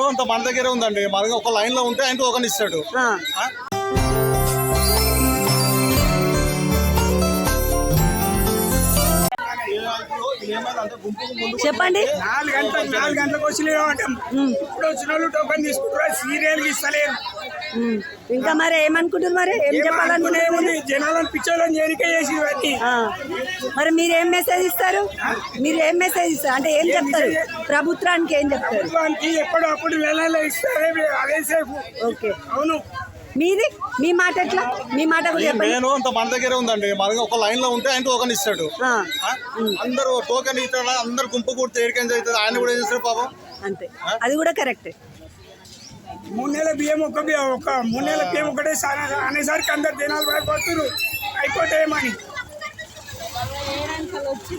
అంత మన దగ్గరే ఉందండి. మనకి ఒక లైన్ లో ఉంటే ఆయనకు ఒకరిని ఇస్తాడు. చెప్పండి. 4 గంటలకు వచ్చి ఇప్పుడు వచ్చిన వాళ్ళు టోకన్ తీసుకుంటారు, సీరియల్ ఇస్తలేరు. ఇంకా మరి ఏమనుకుంటారు, మరి ఏం చెప్పాలనుకుంటే జనాలను పిచ్చోళ్ళని చేరిక చేసి మరి మీరు ఏం మెసేజ్ ఇస్తారు? మీరు ఏం మెసేజ్ ఇస్తారు అంటే ఏం చెప్తారు? ప్రభుత్వానికి ఏం చెప్తారు? ఎప్పుడు అప్పుడు నెలలో ఇస్తారు, అదే సేఫ్. ఓకే, అవును. మీది మీ మాట ఎట్లా? మీ మాట కూడా చెప్పండి. నేను అంత మన దగ్గరే ఉందండి. మనకి ఒక లైన్ లో ఉంటే ఆయనకు ఒకరిని ఇస్తాడు. అందరూ టోకెన్ ఇస్తాడు, అందరు గుంపు కూడితే ఏడికెంజ్ అవుతుంది. ఆయన కూడా ఏం చేస్తారు పాపం. అంతే, అది కూడా కరెక్టే. 3 నెలల బియ్యం ఒక 3 నెలల బియ్యం ఒకటే అనేసరికి అందరు జనాలు పడిపోతున్నారు. అయిపోతే ఏమని వచ్చి